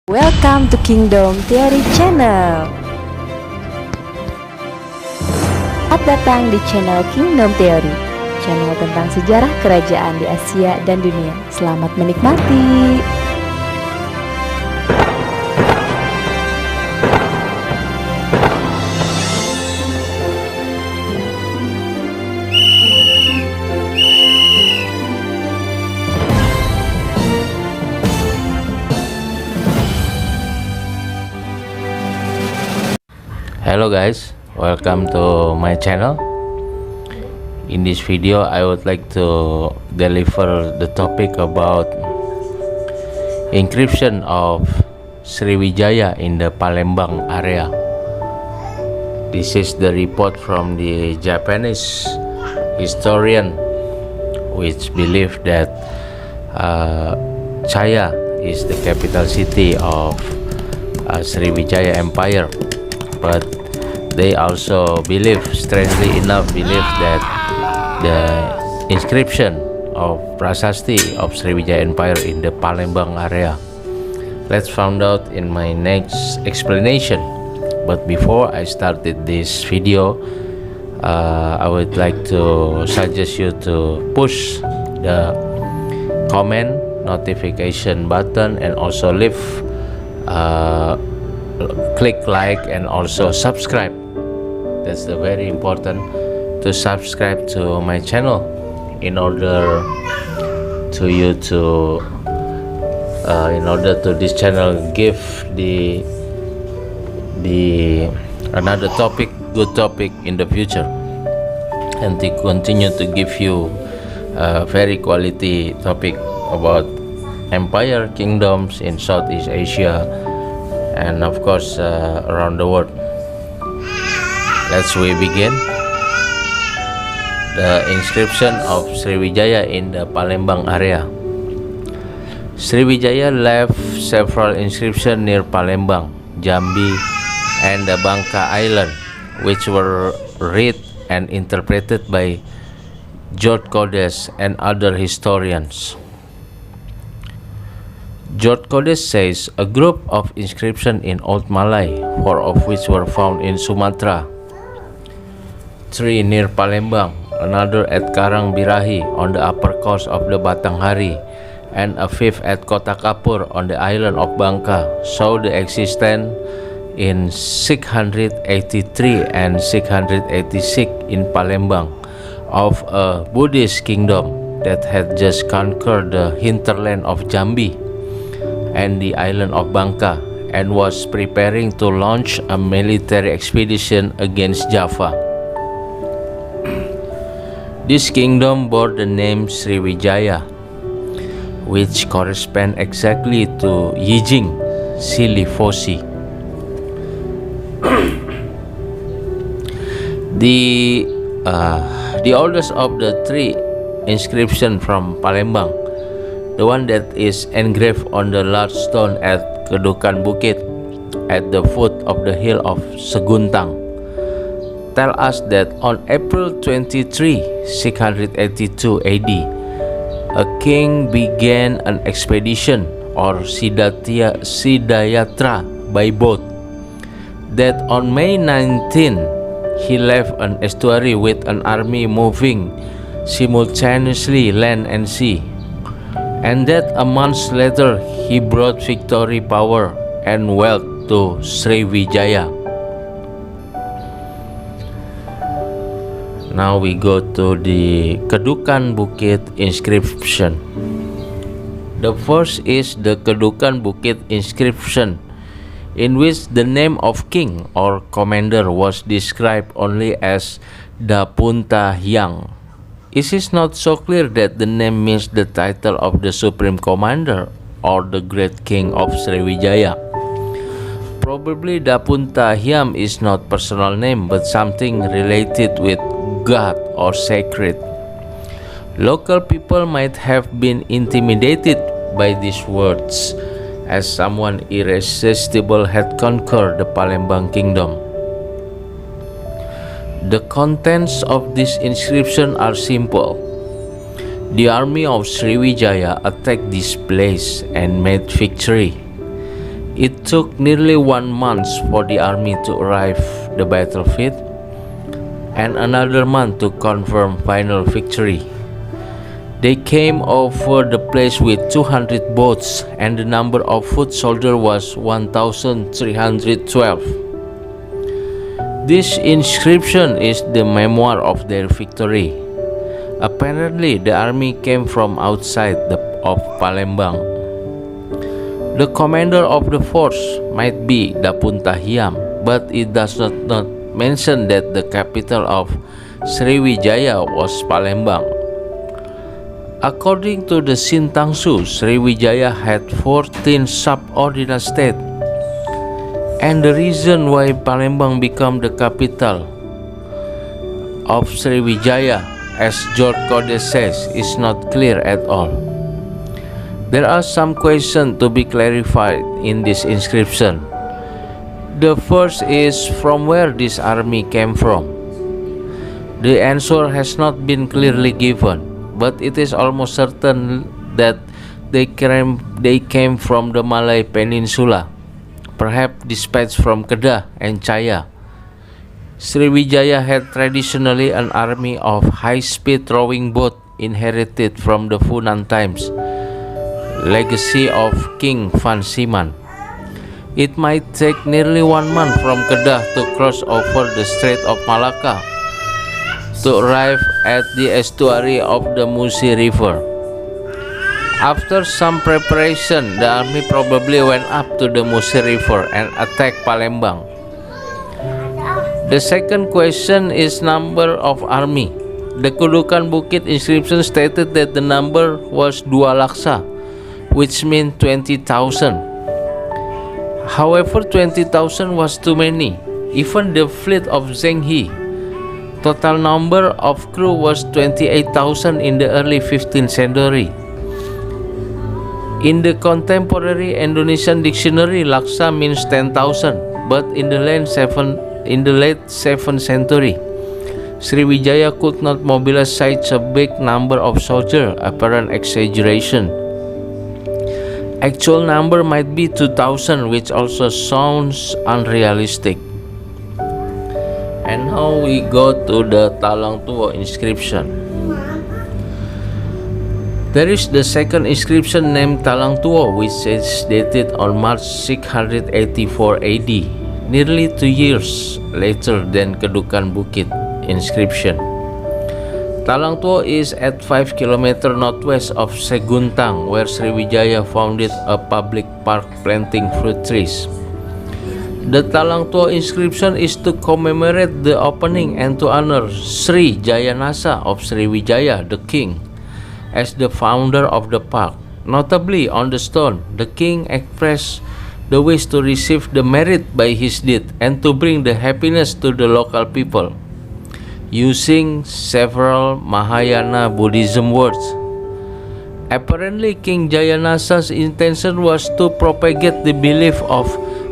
Welcome to Kingdom Theory Channel. Selamat datang di channel Kingdom Theory, channel tentang sejarah kerajaan di Asia dan dunia. Selamat menikmati. Hello guys, welcome to my channel. In this video I would like to deliver the topic about inscription of Sriwijaya in the Palembang area. This is the report from the Japanese historian, which believe that Chaya is the capital city of Sriwijaya Empire, but they also believe, strangely enough, that the inscription of Prasasti of Sriwijaya Empire in the Palembang area. Let's find out in my next explanation. But before I started this video, I would like to suggest you to push the comment notification button and also leave click like and also subscribe. That's the very important, to subscribe to my channel in order to you to this channel give the another topic, good topic in the future, and to continue to give you very quality topic about empire kingdoms in Southeast Asia and of course around the world. Let's we begin. The inscription of Sriwijaya in the Palembang area. Sriwijaya left several inscriptions near Palembang, Jambi and the Bangka Island, which were read and interpreted by George Codes and other historians. George Codes says a group of inscriptions in Old Malay, 4 of which were found in Sumatra, 3 near Palembang, another at Karang Birahi on the upper coast of the Batanghari, and a 5th at Kota Kapur on the island of Bangka, show the existence in 683 and 686 in Palembang of a Buddhist kingdom that had just conquered the hinterland of Jambi and the island of Bangka and was preparing to launch a military expedition against Java. This kingdom bore the name Sriwijaya, which corresponds exactly to Yijing Silifosi. The oldest of the 3 inscriptions from Palembang, the one that is engraved on the large stone at Kedukan Bukit at the foot of the hill of Seguntang, tell us that on April 23, 682 AD, a king began an expedition or Sidayatra by boat, that on May 19 he left an estuary with an army moving simultaneously land and sea, and that a month later he brought victory, power and wealth to Sriwijaya. Now we go to the Kedukan Bukit inscription. The first is the Kedukan Bukit inscription, in which the name of king or commander was described only as Dapunta Hyang. It is not so clear that the name means the title of the supreme commander or the great king of Sriwijaya. Probably Dapunta Hyang is not personal name but something related with God or sacred. Local people might have been intimidated by these words, as someone irresistible had conquered the Palembang kingdom. The contents of this inscription are simple. The army of Sriwijaya attacked this place and made victory. It took nearly 1 month for the army to arrive the battlefield and another month to confirm final victory. They came over the place with 200 boats and the number of foot soldiers was 1,312. This inscription is the memoir of their victory. Apparently, the army came from outside of Palembang. The commander of the force might be Dapunta Hiam, but it does not mention that the capital of Sriwijaya was Palembang. According to the Sintangsu, Sriwijaya had 14 subordinate states, and the reason why Palembang became the capital of Sriwijaya, as George Codes says, is not clear at all. There are some questions to be clarified in this inscription. The first is from where this army came from. The answer has not been clearly given, but it is almost certain that they came from the Malay Peninsula, perhaps dispatched from Kedah and Chaya. Sriwijaya had traditionally an army of high-speed rowing boats inherited from the Funan times, legacy of King Van Siman. It might take nearly 1 month from Kedah to cross over the Strait of Malacca to arrive at the estuary of the Musi River. After some preparation, the army probably went up to the Musi River and attacked Palembang. The second question is number of army. The Kedukan Bukit inscription stated that the number was 2 laksa, which means 20,000. However, 20,000 was too many. Even the fleet of Zheng He, total number of crew was 28,000 in the early 15th century. In the contemporary Indonesian dictionary, laksa means 10,000, but in the late 7th century, Sriwijaya could not mobilize such a big number of soldiers, apparent exaggeration. Actual number might be 2,000, which also sounds unrealistic. And now we go to the Talang Tuo inscription. There is the second inscription named Talang Tuo, which is dated on March 684 AD, nearly 2 years later than Kedukan Bukit inscription. Talang Tuo is at 5 km northwest of Seguntang, where Sriwijaya founded a public park planting fruit trees. The Talang Tuo inscription is to commemorate the opening and to honor Sri Jayanasa of Sriwijaya, the king, as the founder of the park. Notably, on the stone, the king expressed the wish to receive the merit by his deed and to bring the happiness to the local people, using several Mahayana Buddhism words. Apparently, King Jayanasa's intention was to propagate the belief of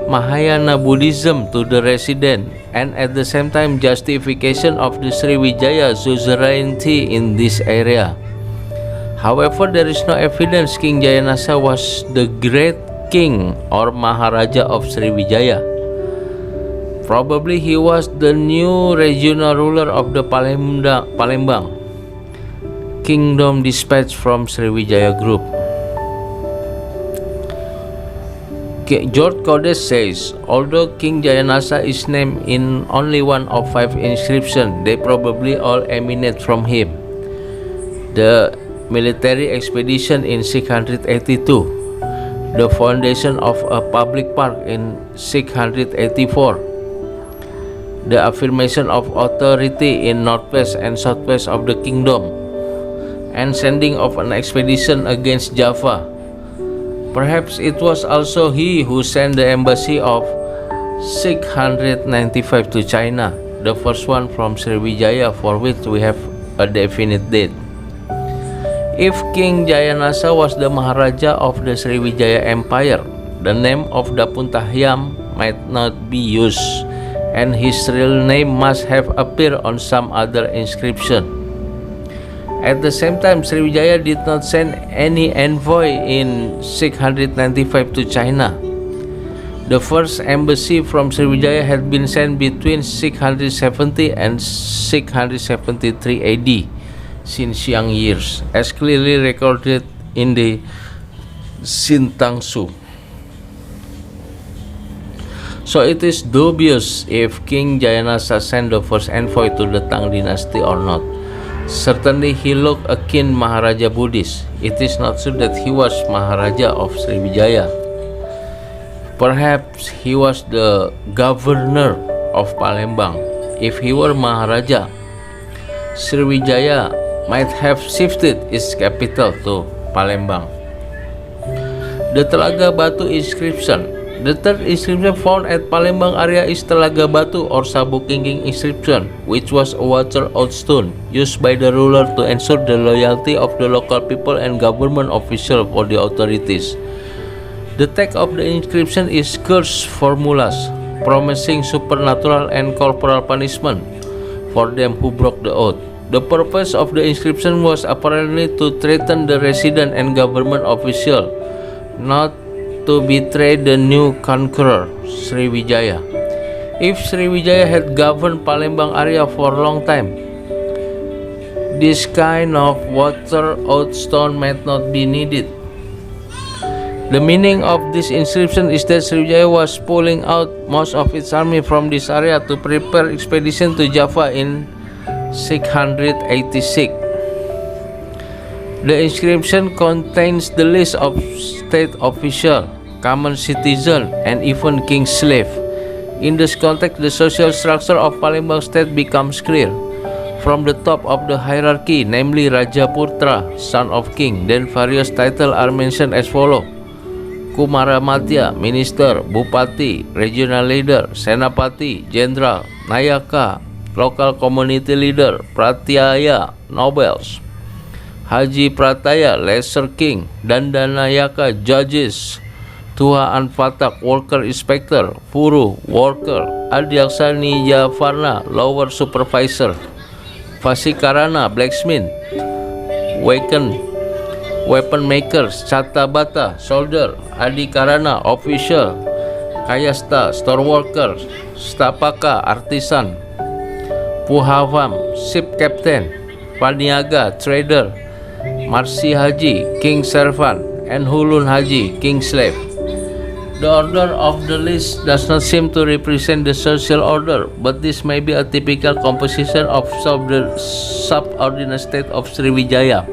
Mahayana Buddhism to the resident and at the same time justification of the Sriwijaya suzerainty in this area. However, there is no evidence King Jayanasa was the great king or Maharaja of Sriwijaya. Probably he was the new regional ruler of the Palembang kingdom dispatched from Sriwijaya group. George Codes says, although King Jayanasa is named in only one of 5 inscriptions, they probably all emanate from him. The military expedition in 682, the foundation of a public park in 684, the affirmation of authority in northwest and southwest of the kingdom, and sending of an expedition against Java. Perhaps it was also he who sent the embassy of 695 to China, the first one from Sriwijaya, for which we have a definite date. If King Jayanasa was the Maharaja of the Sriwijaya Empire, the name of Dapunta Hiam might not be used, and his real name must have appeared on some other inscription. At the same time, Sriwijaya did not send any envoy in 695 to China. The first embassy from Sriwijaya had been sent between 670 and 673 AD, since young years, as clearly recorded in the Sintangsu. So it is dubious if King Jayanasa sent the first envoy to the Tang dynasty or not. Certainly he looked akin Maharaja Buddhist. It is not true that he was Maharaja of Sriwijaya. Perhaps he was the governor of Palembang. If he were Maharaja, Sriwijaya might have shifted its capital to Palembang. The Telaga Batu inscription. The third inscription found at Palembang area is Telaga Batu or Sabu Kingking inscription, which was a water out stone used by the ruler to ensure the loyalty of the local people and government officials for the authorities. The text of the inscription is curse formulas, promising supernatural and corporal punishment for them who broke the oath. The purpose of the inscription was apparently to threaten the resident and government official not to betray the new conqueror, Sriwijaya. If Sriwijaya had governed Palembang area for a long time, this kind of water out stone might not be needed. The meaning of this inscription is that Sriwijaya was pulling out most of its army from this area to prepare expedition to Java in 686. The inscription contains the list of state officials, common citizen, and even king's slave. In this context, the social structure of Palembang state becomes clear. From the top of the hierarchy, namely Raja Putra, son of king, then various titles are mentioned as follows: Kumaramatya, minister; Bupati, regional leader; Senapati, general; Nayaka, local community leader; Pratyaya, nobles; Haji Prataya, lesser king; Dandanayaka, judges; Tuha Anfatak, worker inspector; Puru, worker; Adyaksani Javarna, lower supervisor; Vasikarana, blacksmith; weapon maker; Chatabata, soldier; Adikarana, official; Kayasta, store worker; Stapaka, artisan; Puhavam, ship captain; Paniaga, trader; Marsi Haji, king servant; and Hulun Haji, king slave. The order of the list does not seem to represent the social order, but this may be a typical composition of the subordinate state of Sriwijaya.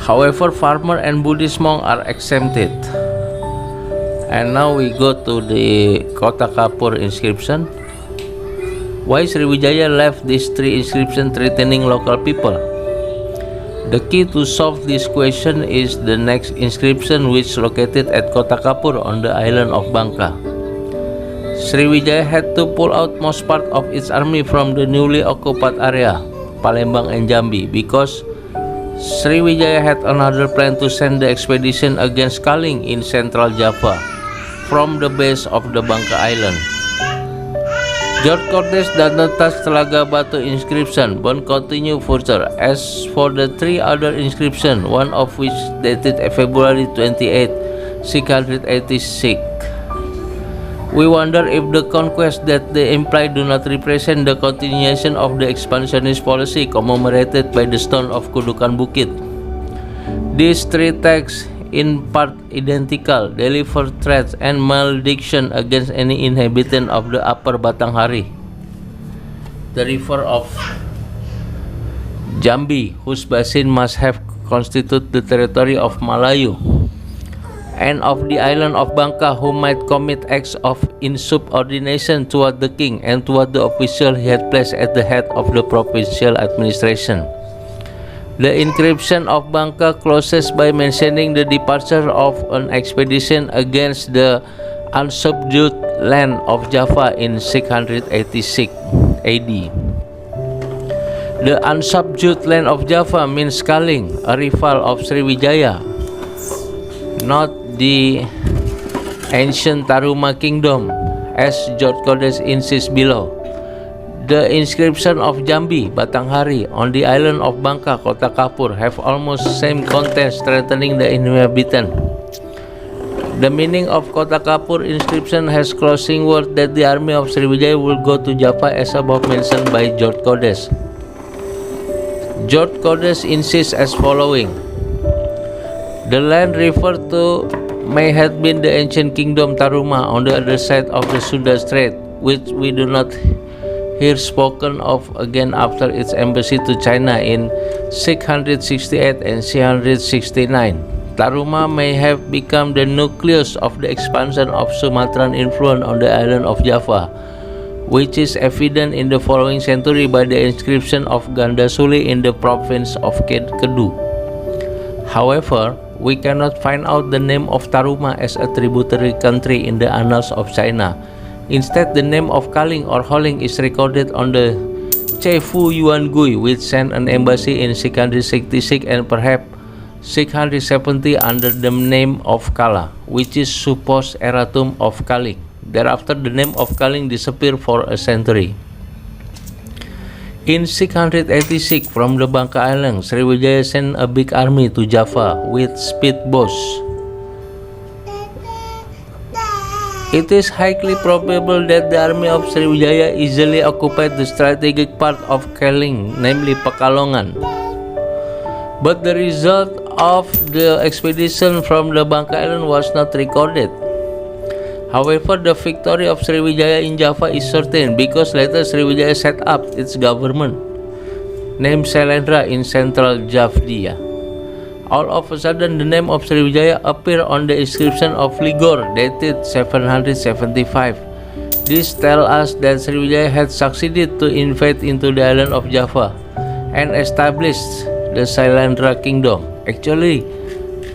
However, farmer and Buddhist monk are exempted. And now we go to the Kota Kapur inscription. Why Sriwijaya left these three inscriptions threatening local people? The key to solve this question is the next inscription, which is located at Kota Kapur on the island of Bangka. Sriwijaya had to pull out most part of its army from the newly occupied area, Palembang and Jambi, because Sriwijaya had another plan to send the expedition against Kaling in central Java from the base of the Bangka Island. George Cortes does not touch Telaga Batu inscription, but continue further. As for the three other inscriptions, one of which dated February 28, 686, we wonder if the conquests that they imply do not represent the continuation of the expansionist policy commemorated by the stone of Kudukan Bukit. These three texts, in part identical, deliver threats and malediction against any inhabitant of the upper Batanghari, the river of Jambi, whose basin must have constituted the territory of Malayu, and of the island of Bangka, who might commit acts of insubordination toward the king and toward the official he had placed at the head of the provincial administration. The inscription of Bangka closes by mentioning the departure of an expedition against the unsubdued land of Java in 686 AD. The unsubdued land of Java means Kaling, a rival of Sriwijaya, not the ancient Taruma kingdom, as George Cortes insists below. The inscription of Jambi, Batanghari, on the island of Bangka, Kota Kapur, have almost same content threatening the inhabitant. The meaning of Kota Kapur inscription has closing word that the army of Sriwijaya will go to Java as above mentioned by George Codes. George Codes insists as following. The land referred to may have been the ancient kingdom Taruma on the other side of the Sunda Strait, which we do not hear spoken of again after its embassy to China in 668 and 669. Taruma may have become the nucleus of the expansion of Sumatran influence on the island of Java, which is evident in the following century by the inscription of Gandasuli in the province of Kedu. However, we cannot find out the name of Taruma as a tributary country in the annals of China. Instead, the name of Kaling or Holing is recorded on the Chefu Yuan Gui, which sent an embassy in 666 and perhaps 670 under the name of Kala, which is supposed erratum of Kaling. Thereafter, the name of Kaling disappeared for a century. In 686, from the Bangka Island, Sriwijaya sent a big army to Java with speedboats. It is highly probable that the army of Sriwijaya easily occupied the strategic part of Kaling, namely Pekalongan. But the result of the expedition from the Bangka Island was not recorded. However, the victory of Sriwijaya in Java is certain because later Sriwijaya set up its government, named Sailendra, in central Java. All of a sudden, the name of Sriwijaya appeared on the inscription of Ligor, dated 775. This tells us that Sriwijaya had succeeded to invade into the island of Java and established the Sailendra kingdom. Actually,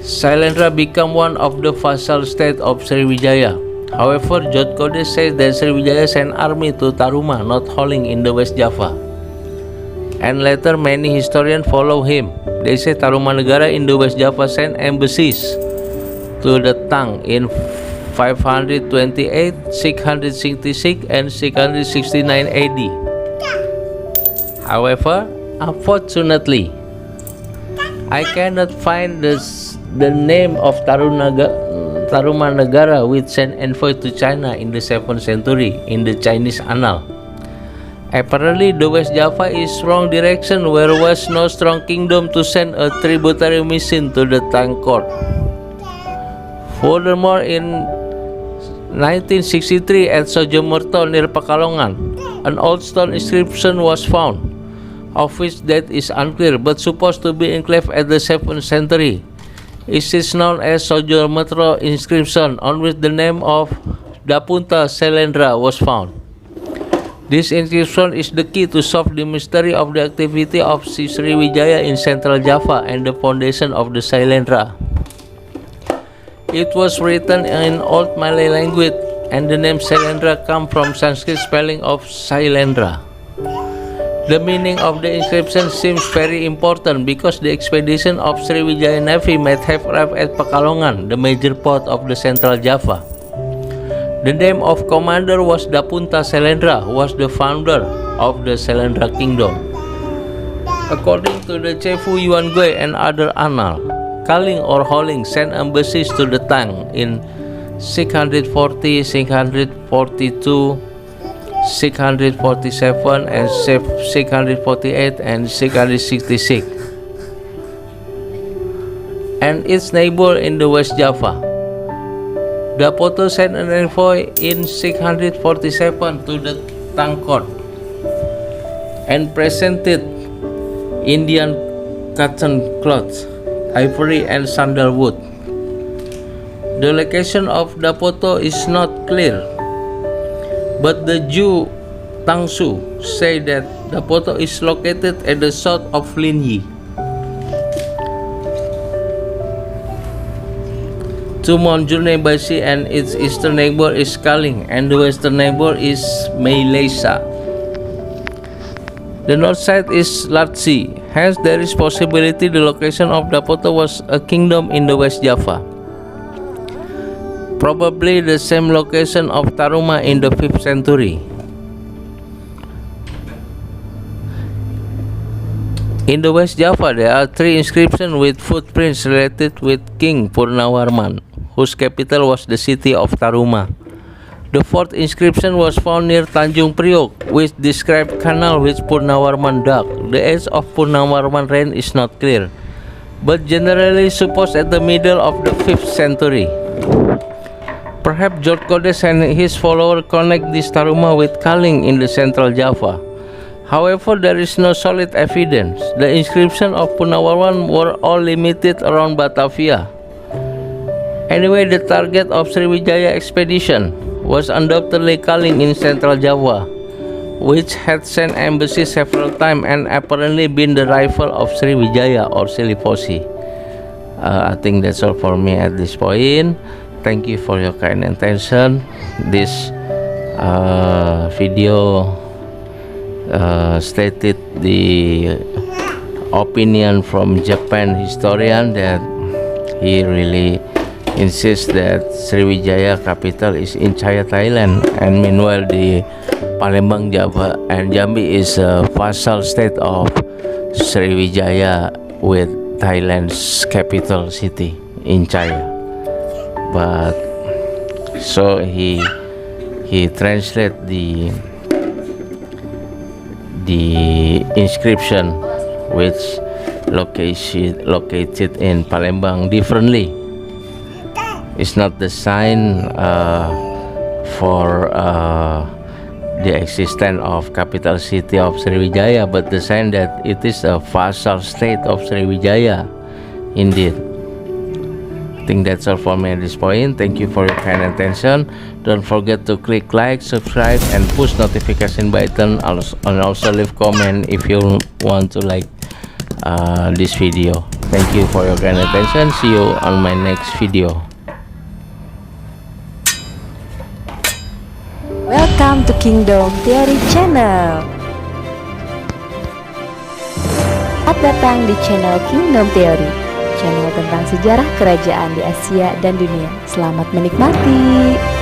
Sailendra became one of the vassal states of Sriwijaya. However, George Codes says that Sriwijaya sent army to Taruma, not Holing, in the West Java. And later many historians follow him. They say Tarumanegara in the West Java sent embassies to the Tang in 528, 666 and 669 AD. However, unfortunately, I cannot find the name of Tarumanegara which sent envoy to China in the 7th century in the Chinese annal. Apparently, the West Java is wrong direction where was no strong kingdom to send a tributary mission to the Tang court. Furthermore, in 1963 at Sojomorto near Pekalongan, an old stone inscription was found, of which date is unclear but supposed to be engraved at the 7th century. It is known as Sojomorto inscription, on which the name of Dapunta Sailendra was found. This inscription is the key to solve the mystery of the activity of Sriwijaya in Central Java and the foundation of the Sailendra. It was written in Old Malay language, and the name Sailendra comes from Sanskrit spelling of Sailendra. The meaning of the inscription seems very important because the expedition of Sriwijaya Navy might have arrived at Pekalongan, the major port of the Central Java. The name of commander was Dapunta Sailendra, who was the founder of the Sailendra kingdom. According to the Chefu Yuan Gui and other annals, Kaling or Holing sent embassies to the Tang in 640, 642, 647 and 648 and 666, and its neighbor in the West Java. Dapoto sent an envoy in 647 to the Tang court and presented Indian cotton cloth, ivory and sandalwood. The location of Dapoto is not clear, but the Jew Tangsu say that Dapoto is located at the south of Linyi. Tumon Jurne by sea and its eastern neighbor is Kaling and the western neighbor is Meilesa. The north side is Latsi, hence there is possibility the location of Dapoto was a kingdom in the West Java. Probably the same location of Taruma in the 5th century. In the West Java, there are 3 inscriptions with footprints related with King Purnawarman, whose capital was the city of Taruma. The fourth inscription was found near Tanjung Priok, which described canal which Purnawarman dug. The age of Purnawarman reign is not clear, but generally supposed at the middle of the 5th century. Perhaps George Kodes and his followers connect this Taruma with Kaling in the central Java. However, there is no solid evidence. The inscriptions of Purnawarman were all limited around Batavia. Anyway, the target of Sriwijaya expedition was undoubtedly Kaling in central Java, which had sent embassies several times and apparently been the rival of Sriwijaya or Siliposi. I think that's all for me at this point. Thank you for your kind attention. This video stated the opinion from Japan historian that he really insists that Sriwijaya capital is in Chaya, Thailand, and meanwhile the Palembang, Java, and Jambi is a vassal state of Sriwijaya with Thailand's capital city in Chaya. But so he translate the inscription which located in Palembang differently. It's not the sign for the existence of capital city of Sriwijaya, but the sign that it is a vassal state of Sriwijaya indeed. I think that's all for me at this point. Thank you for your kind attention. Don't forget to click like, subscribe, and push notification button, and also leave comment if you want to like this video. Thank you for your kind attention. See you on my next video. Welcome to Kingdom Theory Channel. Selamat datang di channel Kingdom Theory, channel tentang sejarah kerajaan di Asia dan dunia. Selamat menikmati.